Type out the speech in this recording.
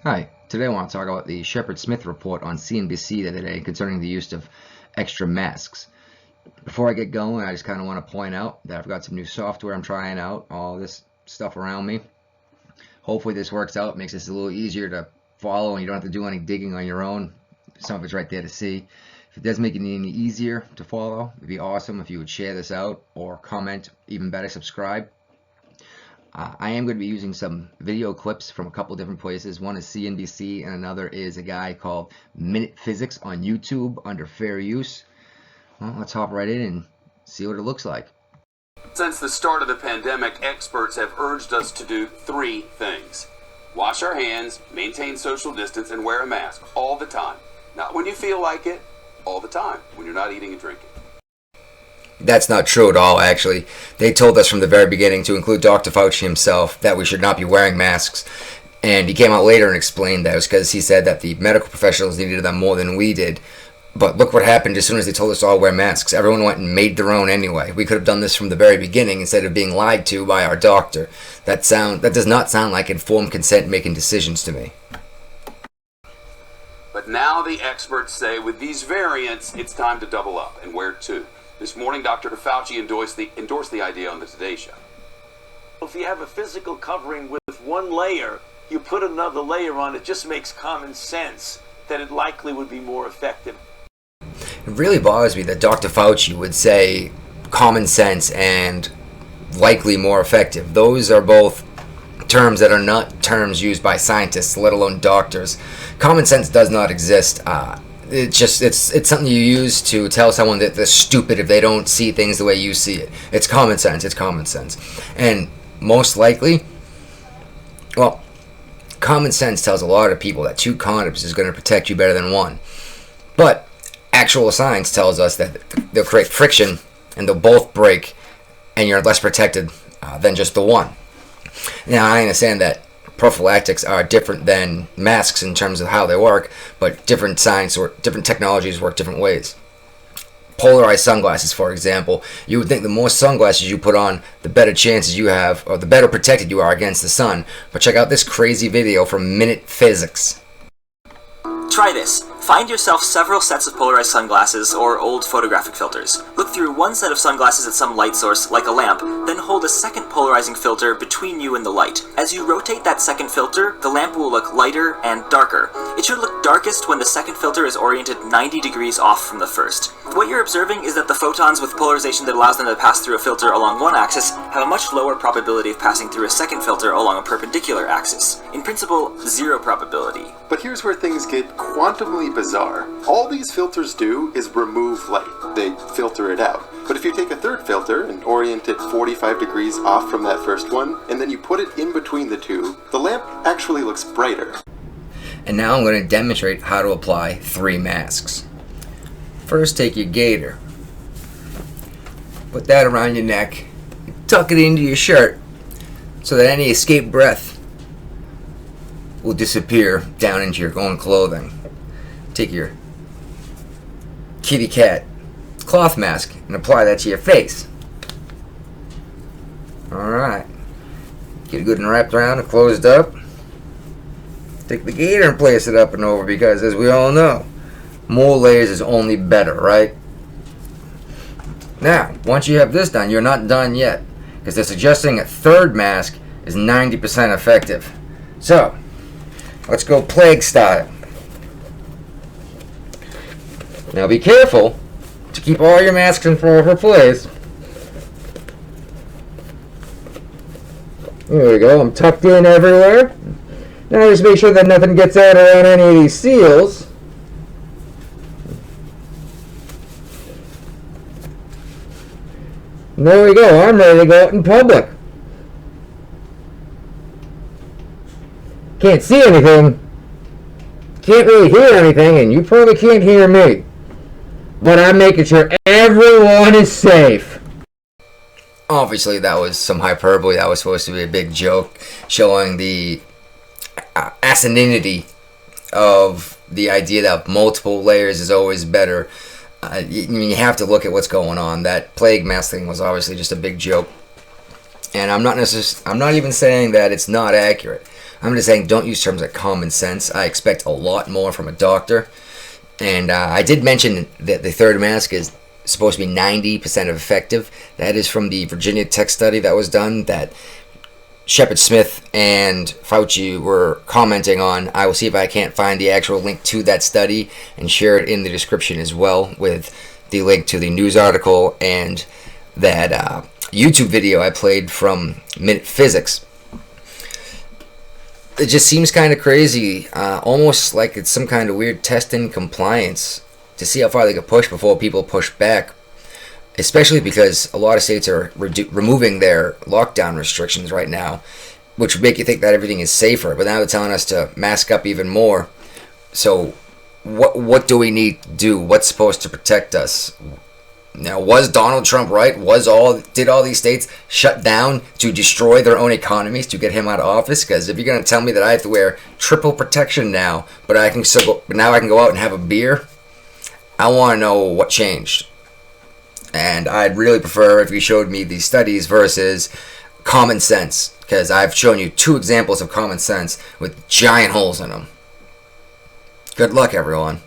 Hi, today I want to talk about the Shepard-Smith report on CNBC the other day concerning the use of extra masks. Before I get going, I just kind of want to point out that I've got some new software I'm trying out, all this stuff around me. Hopefully this works out, makes this a little easier to follow and you don't have to do any digging on your own. Some of it's right there to see. If it does make it any easier to follow, it'd be awesome if you would share this out or comment, even better, subscribe. I am going to be using some video clips from a couple different places. One is CNBC and another is a guy called Minutephysics on YouTube under fair use. Well, let's hop right in and see what it looks like. Since the start of the pandemic, experts have urged us to do three things. Wash our hands, maintain social distance, and wear a mask all the time. Not when you feel like it, all the time, when you're not eating and drinking. That's not true at all, actually. They told us from the very beginning, to include Dr. Fauci himself, that we should not be wearing masks. And he came out later and explained that it was because he said that the medical professionals needed them more than we did. But look what happened as soon as they told us to all wear masks. Everyone went and made their own anyway. We could have done this from the very beginning instead of being lied to by our doctor. That does not sound like informed consent making decisions to me. But now the experts say with these variants, it's time to double up and wear two. This morning, Dr. Fauci endorsed the idea on the Today Show. If you have a physical covering with one layer, you put another layer on, it just makes common sense that it likely would be more effective. It really bothers me that Dr. Fauci would say common sense and likely more effective. Those are both terms that are not terms used by scientists, let alone doctors. Common sense does not exist. It's something you use to tell someone that they're stupid if they don't see things the way you see it. It's common sense. It's common sense. And most likely, well, common sense tells a lot of people that 2 condoms is going to protect you better than 1. But actual science tells us that they'll create friction and they'll both break and you're less protected than just the one. Now, I understand that prophylactics are different than masks in terms of how they work, but different science or different technologies work different ways. Polarized sunglasses, for example, you would think the more sunglasses you put on, the better chances you have, or the better protected you are against the sun. But check out this crazy video from Minutephysics. Try this. Find yourself several sets of polarized sunglasses or old photographic filters. Look through one set of sunglasses at some light source, like a lamp, then hold a second polarizing filter between you and the light. As you rotate that second filter, the lamp will look lighter and darker. It should look darkest when the second filter is oriented 90 degrees off from the first. What you're observing is that the photons with polarization that allows them to pass through a filter along one axis have a much lower probability of passing through a second filter along a perpendicular axis. In principle, 0 probability. But here's where things get quantumly bizarre. All these filters do is remove light. They filter it out. But if you take a third filter and orient it 45 degrees off from that first one, and then you put it in between the two, the lamp actually looks brighter. And now I'm going to demonstrate how to apply 3 masks. First, take your gaiter. Put that around your neck. Tuck it into your shirt so that any escaped breath will disappear down into your own clothing. Take your kitty cat cloth mask and apply that to your face. Alright. Get it good and wrapped around and closed up. Take the gaiter and place it up and over because, as we all know, more layers is only better, right? Now, once you have this done, you're not done yet because they're suggesting a third mask is 90% effective. So, let's go plague style. Now be careful to keep all your masks in proper place. There we go, I'm tucked in everywhere. Now just make sure that nothing gets out around any of these seals. And there we go, I'm ready to go out in public. Can't see anything, can't really hear anything, and you probably can't hear me. But I'm making sure everyone is safe. Obviously, that was some hyperbole. That was supposed to be a big joke, showing the asininity of the idea that multiple layers is always better. You have to look at what's going on. That plague mask thing was obviously just a big joke. And I'm not even saying that it's not accurate. I'm just saying, don't use terms like common sense. I expect a lot more from a doctor. And I did mention that the third mask is supposed to be 90% effective. That is from the Virginia Tech study that was done that Shepard Smith and Fauci were commenting on. I will see if I can't find the actual link to that study and share it in the description as well, with the link to the news article and that YouTube video I played from Minutephysics. It just seems kind of crazy, almost like it's some kind of weird test in compliance to see how far they could push before people push back, especially because a lot of states are removing their lockdown restrictions right now, which would make you think that everything is safer, but now they're telling us to mask up even more. So what do we need to do? What's supposed to protect us? Now, was Donald Trump right? Did all these states shut down to destroy their own economies to get him out of office? Because if you're going to tell me that I have to wear triple protection now, but now I can go out and have a beer, I want to know what changed. And I'd really prefer if you showed me these studies versus common sense, because I've shown you 2 examples of common sense with giant holes in them. Good luck, everyone.